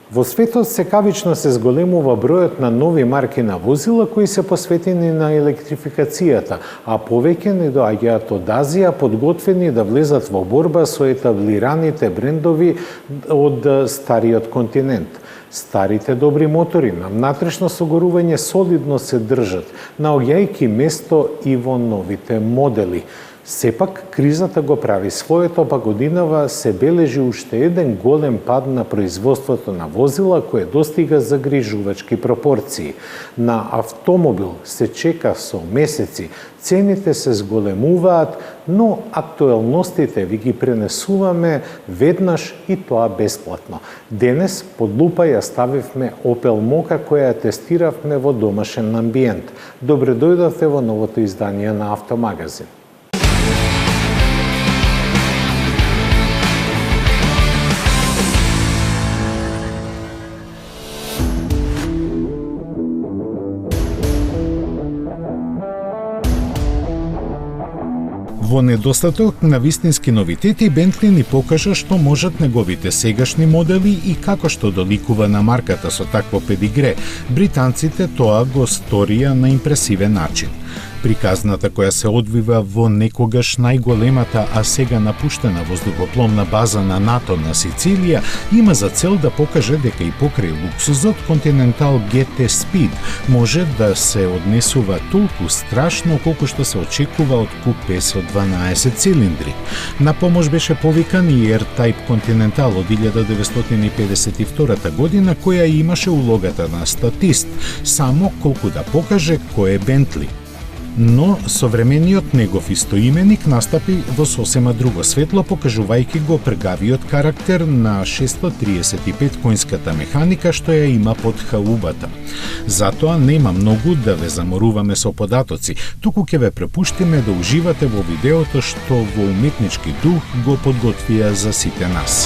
Во светот секавично се зголемува бројот на нови марки на возила кои се посветени на електрификацијата, а повеќе не доаѓаат од Азија подготвени да влезат во борба со етаблираните брендови од стариот континент. Старите добри мотори на внатрешно согорување солидно се држат, наоѓајќи место и во новите модели. Сепак, кризата го прави своето, па годинава се бележи уште еден голем пад на производството на возила кое достига загрижувачки пропорции. На автомобил се чека со месеци, цените се зголемуваат, но актуелностите ви ги пренесуваме веднаш и тоа бесплатно. Денес под лупа ја ставивме Opel Mokka која ја тестиравме во домашен амбиент. Добре дојдовте во новото издание на Автомагазин. Во недостаток на вистински новитети, Бентли ни покажа што можат неговите сегашни модели и како што доликува на марката со такво педигре. Британците тоа го сторија на импресивен начин. Приказната која се одвива во некогаш најголемата, а сега напуштена воздухопловна база на НАТО на Сицилија, има за цел да покаже дека и покрај луксузот Continental GT Speed може да се однесува толку страшно колку што се очекува од купе со 12 цилиндри. На помош беше повикан и R-Type Continental од 1952 година, која имаше улогата на статист, само колку да покаже кој е Бентли. Но современиот негов истоименик настапи во сосема друго светло, покажувајќи го пргавиот карактер на 635 коњската механика што ја има под хаубата. Затоа нема многу да ве заморуваме со податоци, туку ќе ве препуштиме да уживате во видеото што во уметнички дух го подготвија за сите нас.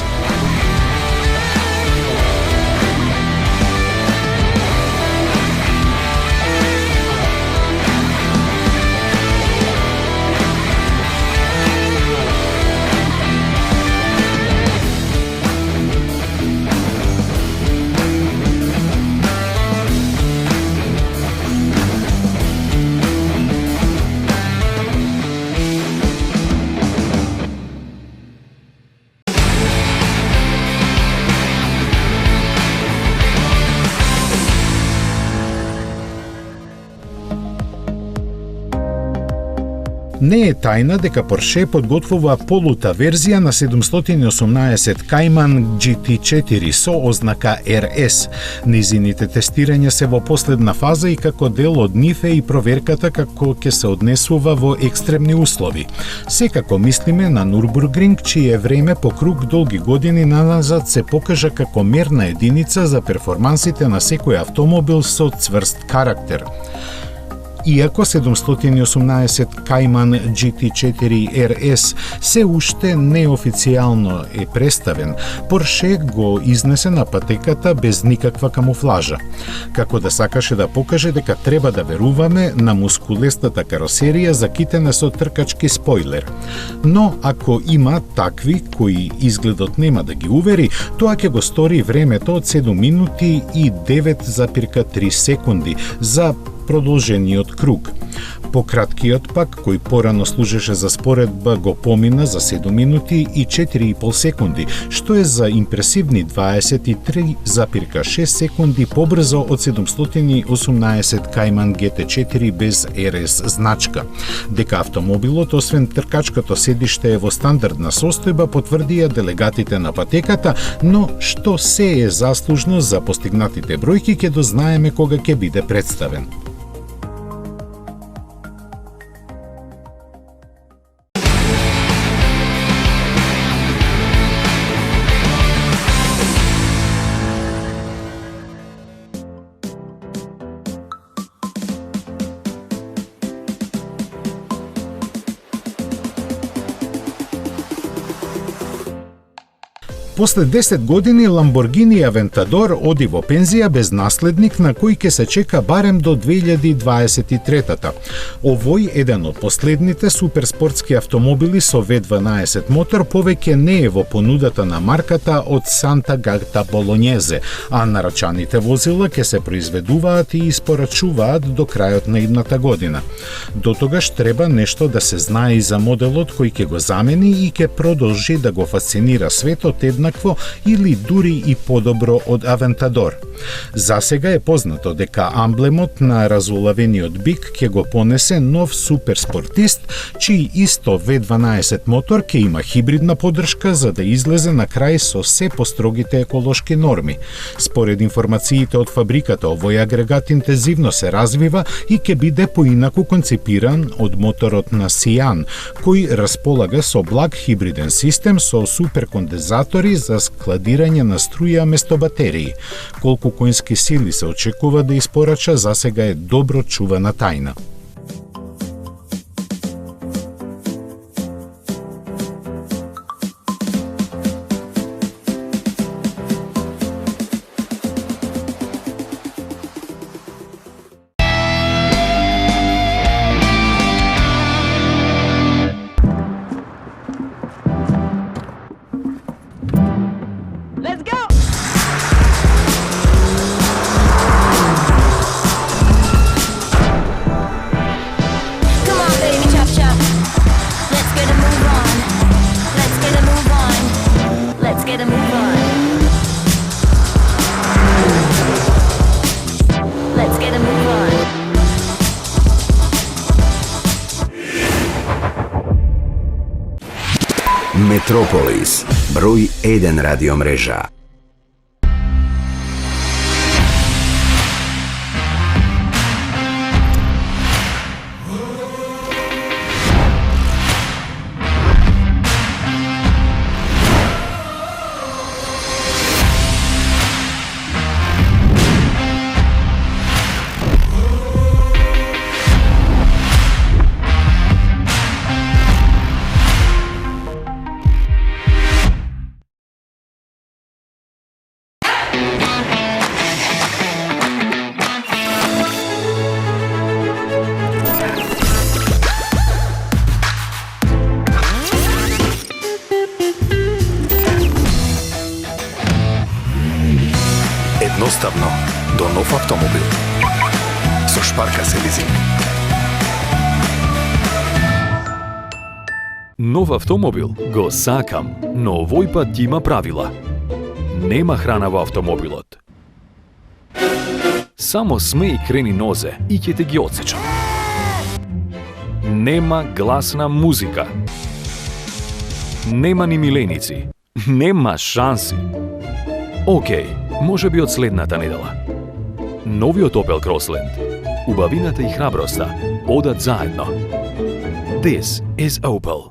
Не е тајна дека Порше подготвува полута верзија на 718 Cayman GT4 со ознака RS. Низините тестирања се во последна фаза и како дел од нив е и проверката како ќе се однесува во екстремни услови. Секако мислиме на Нурбургринг, чие време по круг долги години наназад се покажа како мерна единица за перформансите на секој автомобил со цврст карактер. Иако 718 Cayman GT4 RS се уште неофицијално е представен, Порше го изнесе на патеката без никаква камуфлажа, како да сакаше да покаже дека треба да веруваме на мускулестата каросерија закитена со тркачки спойлер. Но ако има такви кои изгледот нема да ги увери, тоа ќе го стори времето од 7 минути и 9,3 секунди за продолжениот круг. Пократкиот пак, кој порано служеше за споредба, го помина за 7 минути и 4,5 секунди, што е за импресивни 23,6 секунди побрзо од 718 Cayman GT4 без RS значка. Дека автомобилот, освен тркачкото седиште е во стандардна состојба, потврдија делегатите на патеката, но што се е заслужно за постигнатите бројки ќе дознаеме кога ќе биде представен. После 10 години Lamborghini Aventador оди во пензија без наследник на кој ќе се чека барем до 2023-та. Овој, еден од последните суперспортски автомобили со V12 мотор, повеќе не е во понудата на марката од Санта Гата Болонјезе, а нарачаните возила ќе се произведуваат и испорачуваат до крајот на идната година. До тогаш треба нешто да се знае и за моделот кој ќе го замени и ќе продолжи да го фасцинира светот еднакво или дури и подобро од Авентадор. Засега е познато дека амблемот на разулавениот бик ќе го понесе нов суперспортист, чиј исто V12 мотор ќе има хибридна поддршка за да излезе на крај со се построгите еколошки норми. Според информациите од фабриката, овој агрегат интензивно се развива и ќе биде поинаку концепиран од моторот на Сиан, кој располага со благ хибриден систем со суперкондензатори за складирање на струја место батерии. Колку коњски сили се очекува да испорача, засега е добро чувана тајна. Метрополис, број 1 радиомрежа. Едноставно до нов автомобил со Шпарка се лизинг. Нов автомобил го сакам, но овој пат има правила. Нема храна во автомобилот. Само смеј крени нозе и ќе те ги отсечам. Нема гласна музика. Нема ни миленици. Нема шанси. Океј, може би од следната недела. Новиот Opel Crossland. Убавината и храброста одат заедно. This is Opel.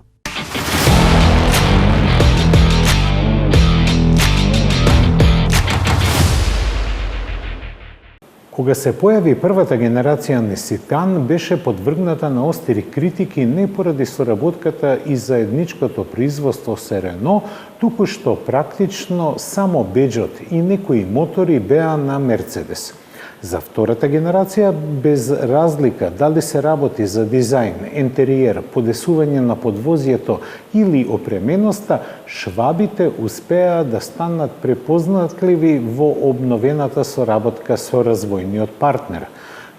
Кога се појави првата генерација Ниссан, беше подвргната на остри критики не поради соработката и заедничкото производство со Рено, туку што практично само беџот и некои мотори беа на Мерцедес. За втората генерација, без разлика дали се работи за дизајн, ентериер, подесување на подвозјето или опременоста, швабите успеа да станат препознатливи во обновената соработка со развојниот партнер.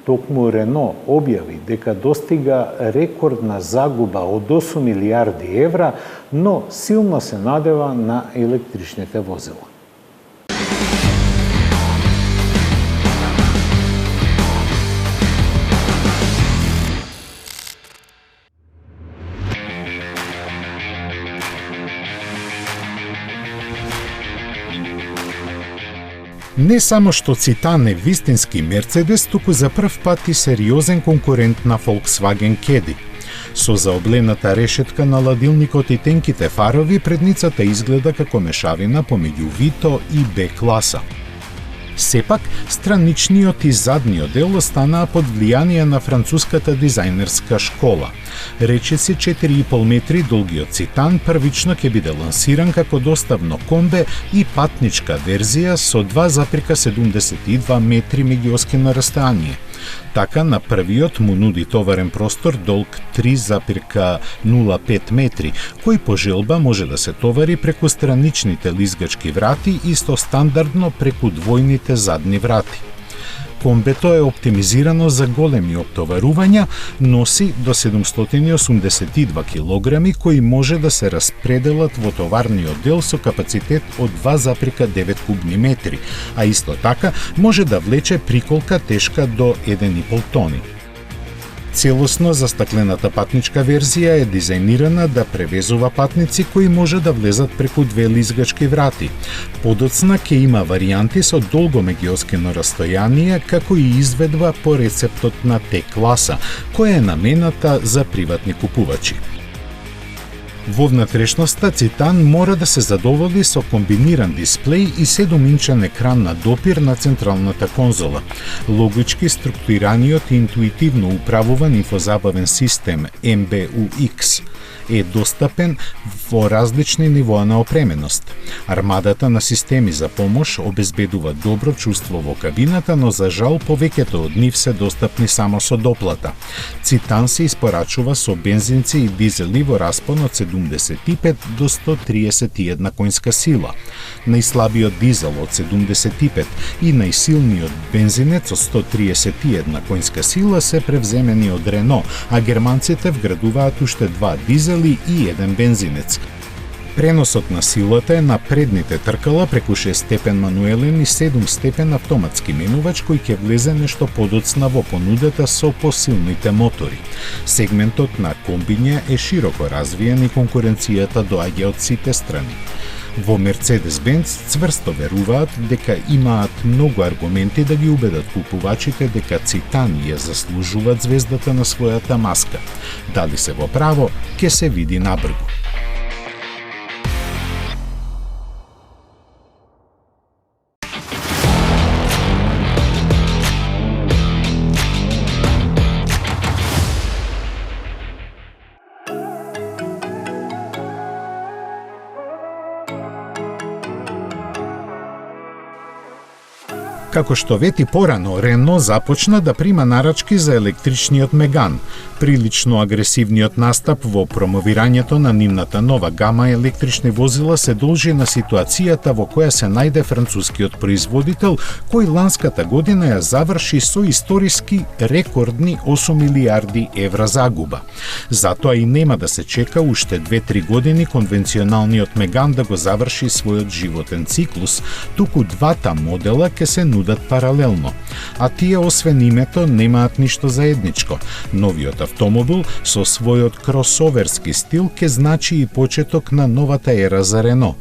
Токму Рено објави дека достига рекордна загуба од 8 милиарди евра, но силно се надева на електричните возила. Не само што Цитан е вистински Мерцедес, туку за прв пат и сериозен конкурент на Volkswagen Caddy. Со заоблената решетка на ладилникот и тенките фарови, предницата изгледа како мешавина помеѓу Вито и Б класа. Сепак, страничниот и задниот дел останаа под влијание на француската дизајнерска школа. Речиси 4,5 метри долгиот Цитан првично ќе биде лансиран како доставно комбе и патничка верзија со 2,72 метри меѓуоски на растојание. Така, на првиот му нуди товарен простор долг 3,05 метри, кој по желба може да се товари преку страничните лизгачки врати исто стандардно преку двојните задни врати. Комбето е оптимизирано за големи оптоварувања, носи до 782 килограми кои може да се распределат во товарниот дел со капацитет од 2,9 кубни метри, а исто така може да влече приколка тешка до 1,5 тони. Целосно застаклената патничка верзија е дизајнирана да превезува патници кои може да влезат преку две лизгачки врати. Подоцна ќе има варијанти со долго меѓуоскено растојание, како и изведба по рецептот на Т-класа, која е намената за приватни купувачи. Во внатрешноста Цитан мора да се задоволи со комбиниран дисплеј и 7-инчен екран на допир на централната конзола. Логички структурираниот и интуитивно управуван инфозабавен систем MBUX е достапен во различни нивоа на опременост. Армадата на системи за помош обезбедува добро чувство во кабината, но за жал повеќето од нив се достапни само со доплата. Цитан се испорачува со бензинци и дизели во распон од 75 до 131 коњска сила. Најслабиот дизел од 75 и најсилниот бензинец од 131 коњска сила се превземени од Рено, а германците вградуваат уште 2 дизели и 1 бензинец. Преносот на силата е на предните тркала преку 6-степен мануелен и 7-степен автоматски менувач кој ќе влезе нешто подоцна во понудата со посилните мотори. Сегментот на комбиња е широко развиен и конкуренцијата доаѓа од сите страни. Во Mercedes-Benz цврсто веруваат дека имаат многу аргументи да ги убедат купувачите дека Цитан ја заслужуваат звездата на својата маска. Дали се во право, ќе се види набргу. Како што вети порано, Рено започна да прима нарачки за електричниот Меган. Прилично агресивниот настап во промовирањето на нивната нова гама електрични возила се должи на ситуацијата во која се најде францускиот производител, кој ланската година ја заврши со историски рекордни 8 милиарди евра загуба. Затоа и нема да се чека уште 2-3 години конвенционалниот Меган да го заврши својот животен циклус, туку двата модела ќе се нудат паралелно. А тие освен името немаат ништо заедничко. Новиот автомобил со својот кросоверски стил ќе значи и почеток на новата ера за Рено.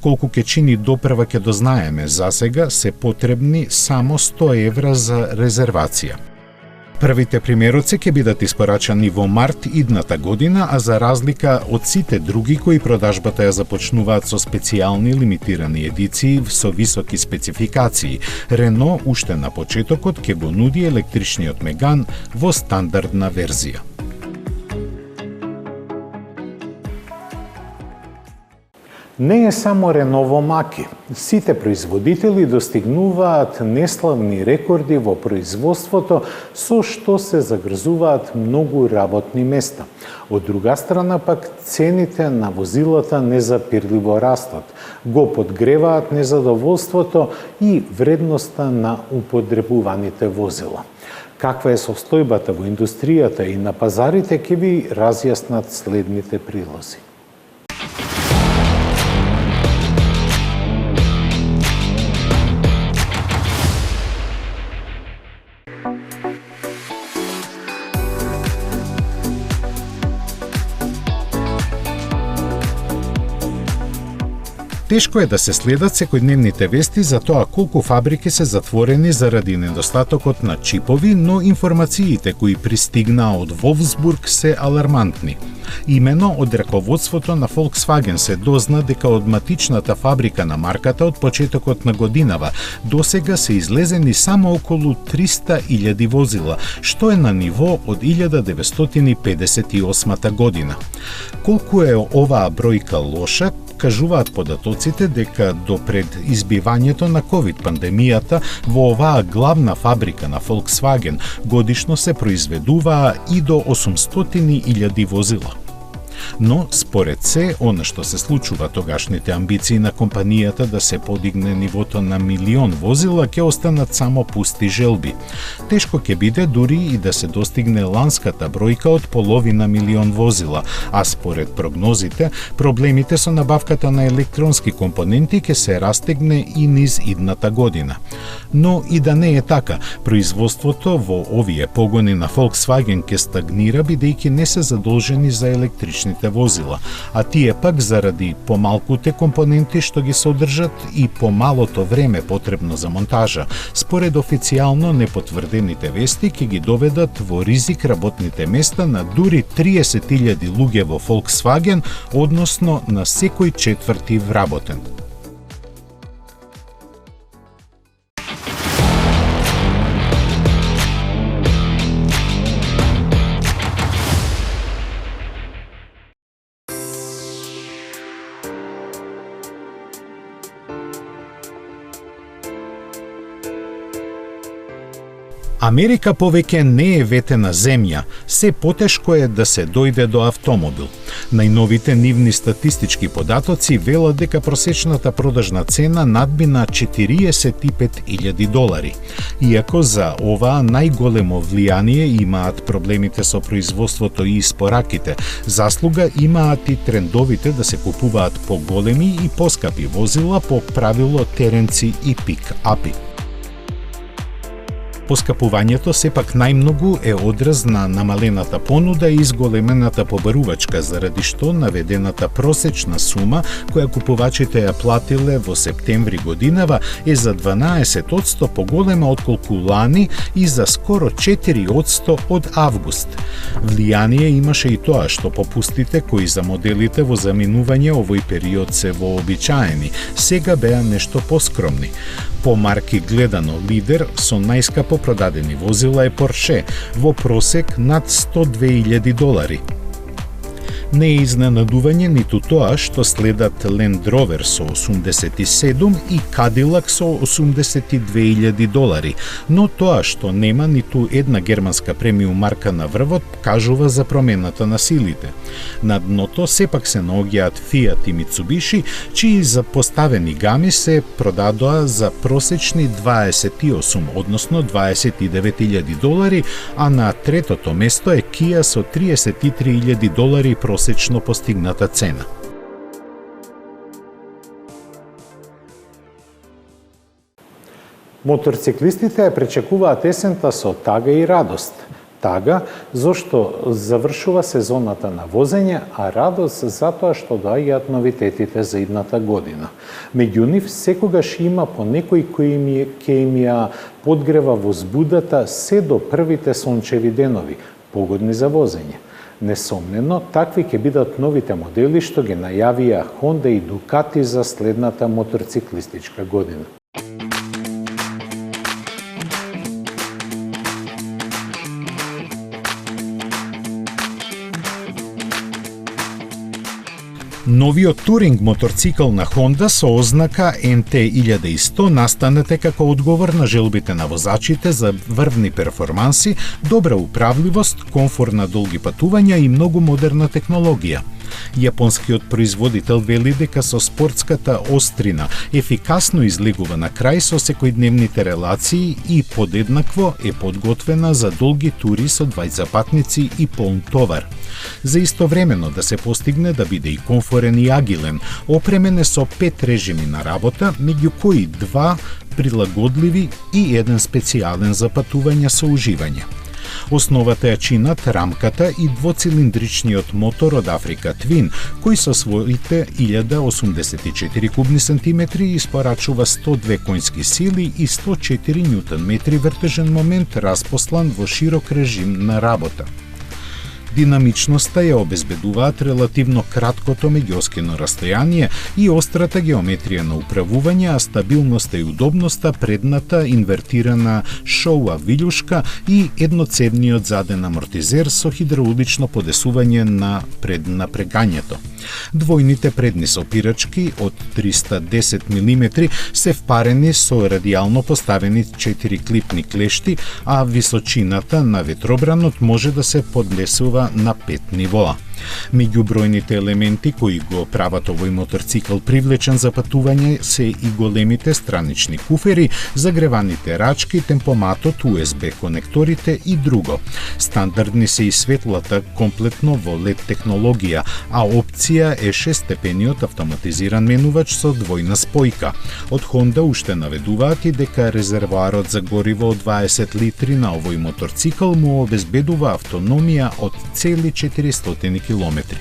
Колку ќе чини допрва ќе дознаеме, засега се потребни само 100 евра за резервација. Првите примероци ќе бидат испорачани во март идната година, а за разлика од сите други кои продажбата ја започнуваат со специјални лимитирани едиции со високи спецификации, Рено уште на почетокот ќе го нуди електричниот Меган во стандардна верзија. Не е само Рено во маки. Сите производители достигнуваат неславни рекорди во производството, со што се загрзуваат многу работни места. Од друга страна пак цените на возилата незапирливо растат, го подгреваат незадоволството и вредноста на употребуваните возила. Каква е состојбата во индустријата и на пазарите ќе ви разјаснат следните прилози. Тешко е да се следат секојдневните вести за тоа колку фабрики се затворени заради недостатокот на чипови, но информациите кои пристигнаа од Волфсбург се алармантни. Имено од раководството на Volkswagen се дозна дека од матичната фабрика на марката од почетокот на годинава досега се излезени само околу 300.000 возила, што е на ниво од 1958 година. Колку е оваа бројка лоша, кажуваат податоците дека до пред избивањето на ковид пандемијата во оваа главна фабрика на Volkswagen годишно се произведуваа и до 800.000 возила. Но, според се, она што се случува, тогашните амбиции на компанијата да се подигне нивото на 1.000.000 возила ќе останат само пусти желби. Тешко ќе биде дури и да се достигне ланската бројка од 500.000 возила, а според прогнозите, проблемите со набавката на електронски компоненти ќе се растегне и низ идната година. Но и да не е така, производството во овие погони на Volkswagen ќе стагнира бидејќи не се задолжени за електричните возила, а тие пак заради помалкуте компоненти што ги содржат и помалото време потребно за монтажа, според официјално непотврдените вести ќе ги доведат во ризик работните места на дури 30.000 луѓе во Volkswagen, односно на секој четврти вработен. Америка повеќе не е ветена земја, се потешко е да се дојде до автомобил. Најновите нивни статистички податоци велат дека просечната продажна цена надбина $45.000. Иако за оваа најголемо влијание имаат проблемите со производството и испораките, заслуга имаат и трендовите да се купуваат поголеми и поскапи возила, по правило теренци и пик-апи. Поскапувањето сепак најмногу е одраз на намалената понуда и изголемената побарувачка, заради што наведената просечна сума која купувачите ја платиле во септември годинава е за 12% поголема отколку лани и за скоро 4% од август. Влијание имаше и тоа што попустите кои за моделите во заминување овој период се вообичаени, сега беа нешто поскромни. По марки гледано, лидер со најскапо продадени возила е Porsche, во просек над $102.000. Не е изненадување ниту тоа што следат Land Rover со 87 и Cadillac со $82.000, но тоа што нема ниту една германска премиум марка на врвот кажува за промената на силите. На дното сепак се наоѓаат Fiat и Mitsubishi, чии запоставени гами се продадоа за просечни 28, односно $29.000, а на третото место е Kia со $33.000 просечно постигната цена. Моторциклистите ја пречекуваат есента со тага и радост. Тага, зашто завршува сезоната на возење, а радост затоа што доаѓаат новитетите за идната година. Меѓу нив секогаш има по некој кој ќе им ја подгрева возбудата се до првите сончеви денови, погодни за возење. Несомнено, такви ќе бидат новите модели што ги најавија Honda и Ducati за следната моторциклистичка година. Новиот туринг моторцикл на Honda со ознака NT1100 настанете како одговор на желбите на возачите за врвни перформанси, добра управливост, комфорт на долги патувања и многу модерна технологија. Јапонскиот производител вели дека со спортската острина ефикасно излегува на крај со секојдневните релации и подеднакво е подготвена за долги тури со двајца патници и полн товар. За истовремено да се постигне да биде и комфорен и агилен, опремен е со 5 режими на работа, меѓу кои 2 прилагодливи и 1 специјален за патување со уживање. Основата ја чинат рамката и двоцилиндричниот мотор од Африка Twin, кој со своите 1084 кубни сантиметри испорачува 102 конски сили и 104 ньютон метри вртежен момент распослан во широк режим на работа. Динамичноста ја обезбедуваат релативно краткото меѓуоскино растојание и острата геометрија на управување, а стабилноста и удобноста предната инвертирана шоуа вилјушка и едноцевниот заден амортизер со хидраулично подесување на преднапрегањето. Двојните предни сопирачки од 310 мм се впарени со радијално поставени 4 клипни клешти, а височината на ветробранот може да се подлесува на 5 нивоа. Меѓу бројните елементи кои го прават овој моторцикл привлечен за патување се и големите странични куфери, загреваните рачки, темпоматот, USB конекторите и друго. Стандардни се и светлата комплетно во LED технологија, а опција е 6-степениот автоматизиран менувач со двојна спојка. Од Honda уште наведуваат и дека резервоарот за гориво од 20 литри на овој моторцикл му обезбедува автономија од цели 400 километри.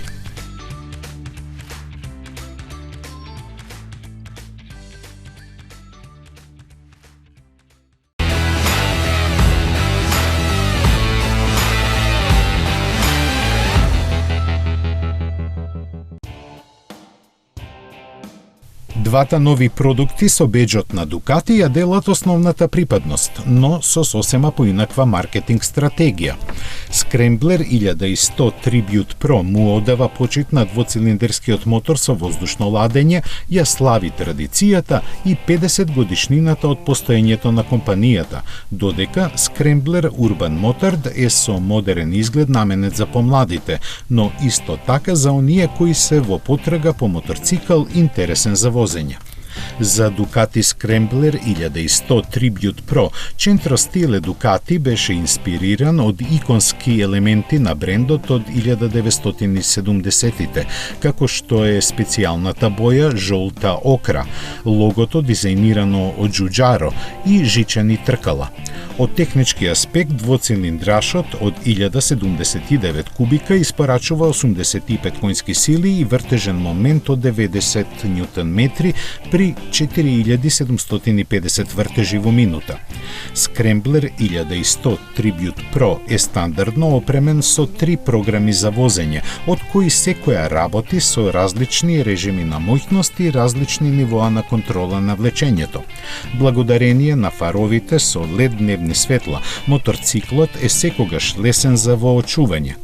Двата нови продукти со беџот на Дукати ја делат основната припадност, но со сосема поинаква маркетинг стратегија. Scrambler 1100 Tribute Pro му одава почит на двоцилиндерскиот мотор со воздушно ладење, ја слави традицијата и 50 годишнината од постоењето на компанијата, додека Scrambler Urban Motard е со модерен изглед наменет за помладите, но исто така за оние кои се во потрага по моторцикл интересен за возење. За Ducati Scrambler 1100 Tribute Pro, центростиле Ducati беше инспириран од иконски елементи на брендот од 1970-тите, како што е специјалната боја жолта окра, логото дизајнирано од Giugiaro и жичени тркала. Од технички аспект, двоцилиндрашот од 1079 кубика испорачува 85 конски сили и вртежен момент од 90 ньютон метри при 4750 вртежи во минута. Scrambler 1100 Tribute Pro е стандардно опремен со 3 програми за возење, од кои секоја работи со различни режими на моќност и различни нивоа на контрола на влечењето. Благодарение на фаровите со LED дневни светла, моторциклот е секогаш лесен за воочување.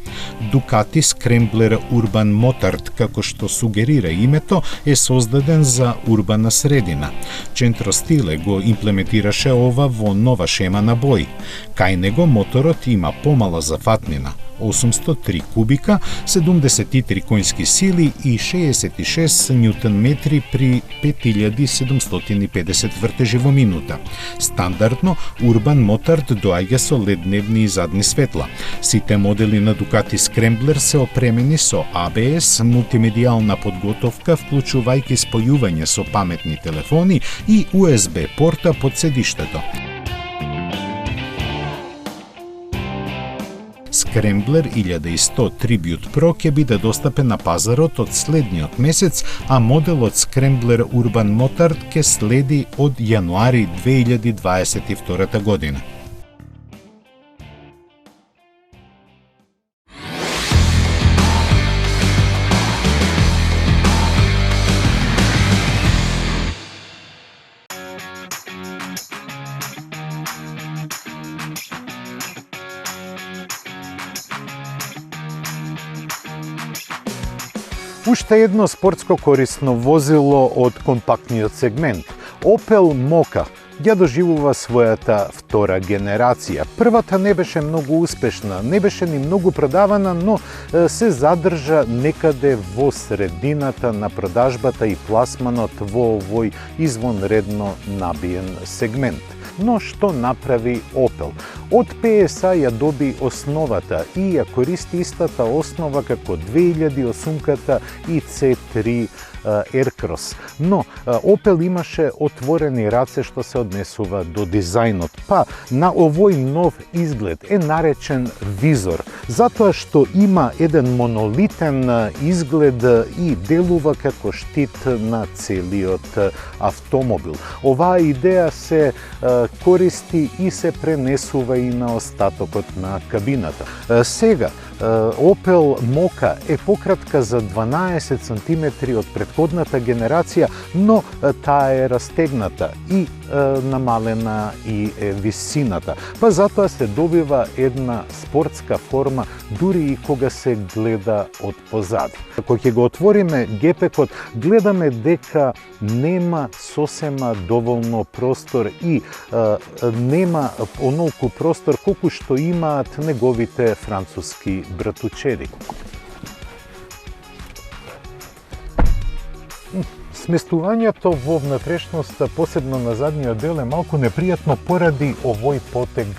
Ducati Scrambler Urban Motard, како што сугерира името, е создаден за урбана средина. Центростиле го имплементираше ова во нова шема на бои. Кај него моторот има помала зафатнина, 803 кубика, 73 конски сили и 66 ньютон метри при 5750 вртежи во минута. Стандардно, Urban Motard доаѓа со LED дневни и задни светла. Сите модели на Ducati Scrambler се опремени со ABS, мултимедијална подготовка, вклучувајќи спојување со паметни телефони и USB порта под седиштето. Scrambler 1100 Tribute Pro ќе биде достапен на пазарот од следниот месец, а моделот Scrambler Urban Motard ќе следи од јануари 2022 година. Уште едно спортско корисно возило од компактниот сегмент. Opel Mokka ја доживува својата втора генерација. Првата не беше многу успешна, не беше ни многу продавана, но се задржа некаде во средината на продажбата и пласманот во овој извонредно набиен сегмент. Но што направи Opel? Од PSA ја доби основата и ја користи истата основа како 2008-ката и C3 Aircross. Но Opel имаше отворени раце што се однесува до дизајнот. Па на овој нов изглед е наречен визор, затоа што има еден монолитен изглед и делува како штит на целиот автомобил. Оваа идеја се користи и се пренесува и на остатокот на кабината. Сега Opel Mokka е пократка за 12 см од претходната генерација, но таа е растегната и намалена и е висината. Па затоа се добива една спортска форма дури и кога се гледа од позади. Кога ќе го отвориме гепекот, гледаме дека нема сосема доволно простор и нема онолку простор колку што имаат неговите француски братучеди. Сместувањето во внатрешноста, посебно на задниот дел, е малку непријатно поради овој потег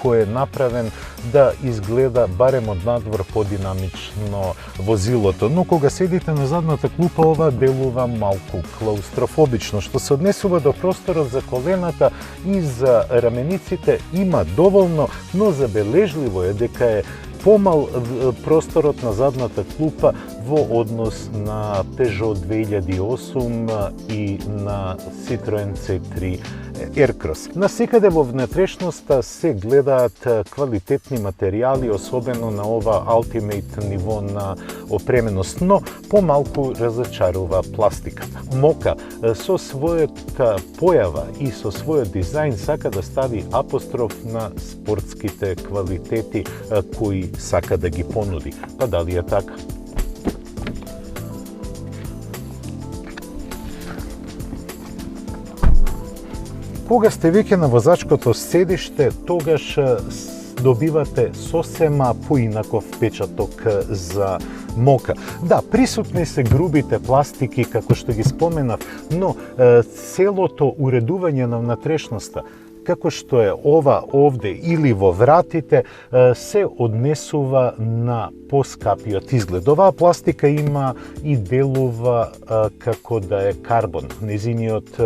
кој е направен да изгледа барем од надвор подинамично возилото. Но кога седите на задната клупа, ова делува малку клаустрофобично. Што се однесува до просторот за колената и за рамениците, има доволно, но забележливо е дека е помал просторот на задната клупа во однос на Peugeot 2008 и на Citroen C3 Aircross. Насекаде во внатрешноста се гледаат квалитетни материјали, особено на ова Ultimate ниво на опременост, но помалку разочарува пластиката. Mokka со својата појава и со својот дизајн сака да стави апостроф на спортските квалитети кои сака да ги понуди. Па дали е така? Кога сте веќе на возачкото седиште, тогаш добивате сосема поинаков впечаток за Mokka. Да, присутни се грубите пластики, како што ги споменав, но целото уредување на внатрешноста, како што е ова овде или во вратите, се однесува на поскапиот изглед. Оваа пластика има и делува како да е карбон. Незиниот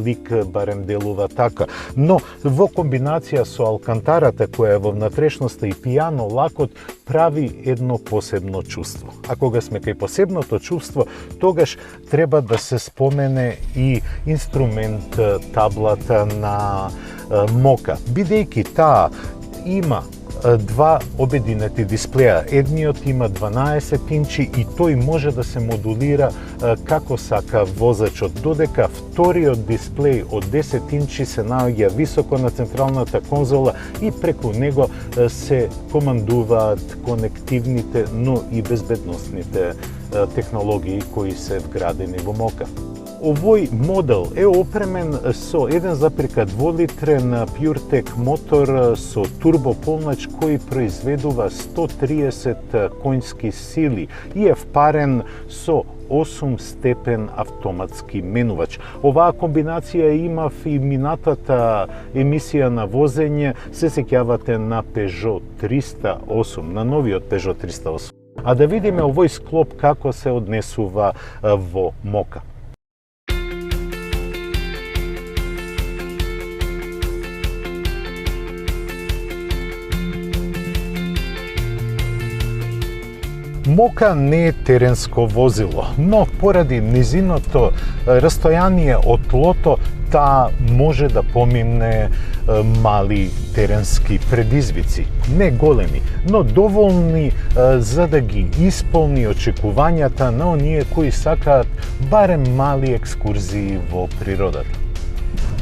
лик барем делува така. Но во комбинација со алкантарата која е во внатрешноста и пијано лакот прави едно посебно чувство. А кога сме кај посебното чувство, тогаш треба да се спомене и инструмент таблата на Mokka, бидејќи таа има два обединети дисплеја. Едниот има 12 инчи и тој може да се модулира како сака возачот, додека вториот дисплеј од 10 инчи се наоѓа високо на централната конзола и преку него се командуваат конективните, но и безбедносните технологии кои се вградени во Mokka. Овој модел е опремен со 1,2 литрен PureTech мотор со турбополнач кој произведува 130 конски сили и е впарен со 8-степен автоматски менувач. Оваа комбинација имав и минатата емисија на возење, се сеќавате на Peugeot 308, на новиот Peugeot 308. А да видиме овој склоп како се однесува во Mokka. Mokka не е теренско возило, но поради низиното растојание од тлото, таа може да помине мали теренски предизвици. Не големи, но доволни за да ги исполни очекувањата на оние кои сакаат барем мали екскурзии во природата.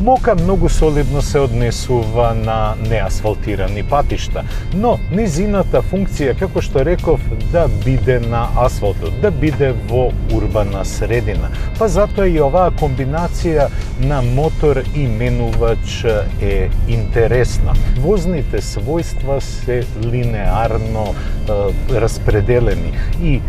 Mokka многу солидно се однесува на неасфалтирани патишта, но низината функција, како што реков, да биде на асфалтот, да биде во урбана средина. Па затоа и оваа комбинација на мотор и менувач е интересна. Возните својства се линеарно распределени и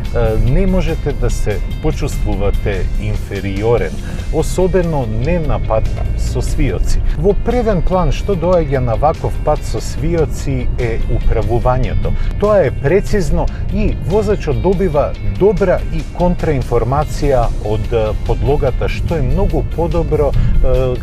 не можете да се почувствувате инфериорен, особено не на пат со свиоци. Во превен план што доаѓа на ваков пат со свиоци е управувањето. Тоа е прецизно и возачот добива добра и контраинформација од подлогата, што е многу подобро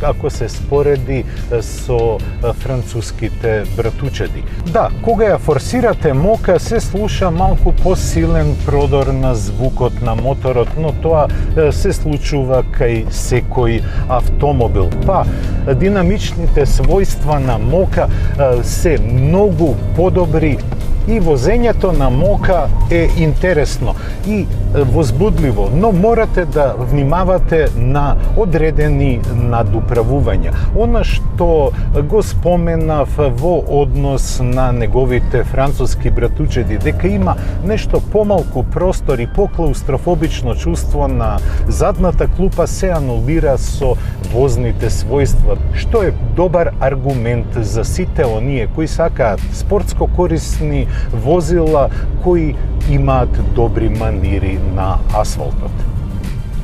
ако се спореди со француските братучеди. Да, кога ја форсирате мока, се слуша малку посилен продор на звукот на моторот, но тоа се случува кај секој автомобил. Па, динамичните својства на мока се многу подобри и возењето на мока е интересно и возбудливо, но морате да внимавате на одредени надуправувања. Она што го споменав во однос на неговите француски братучеди, дека има нешто помалку простор и поклаустрофобично чувство на задната клупа, се анулира со возните својства, што е добар аргумент за сите оние кои сакаат спортско корисни возила кои имаат добри манири на асфалтот.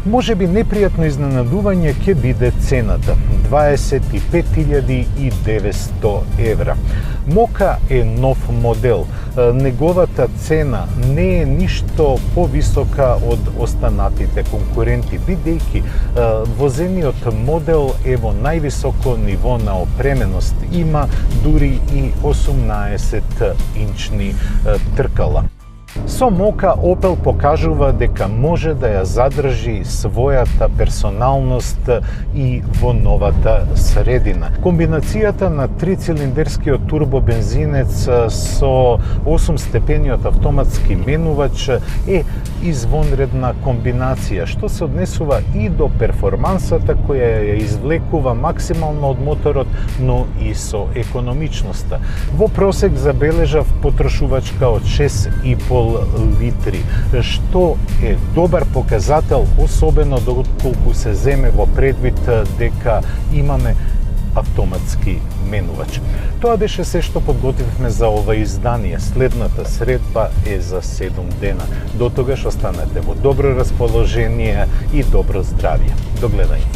Може би непријатно изненадување ќе биде цената – 25.900 евра. Мока е нов модел. Неговата цена не е ништо повисока од останатите конкуренти, бидејќи возениот модел е во највисоко ниво на опременост. Има дури и 18-инчни тркала. Со мока Opel покажува дека може да ја задржи својата персоналност и во новата средина. Комбинацијата на 3-цилиндерскиот турбобензинец со 8-степениот автоматски менувач е извонредна комбинација, што се однесува и до перформансата која ја извлекува максимално од моторот, но и со економичноста. Во просек забележав потрошувачка од 6,5 литри, што е добар показател, особено доколку се земе во предвид дека имаме автоматски менувач. Тоа беше се што подготвивме за ова издание. Следната средба е за 7 дена. До тогаш останете во добро расположение и добро здравје. До гледање.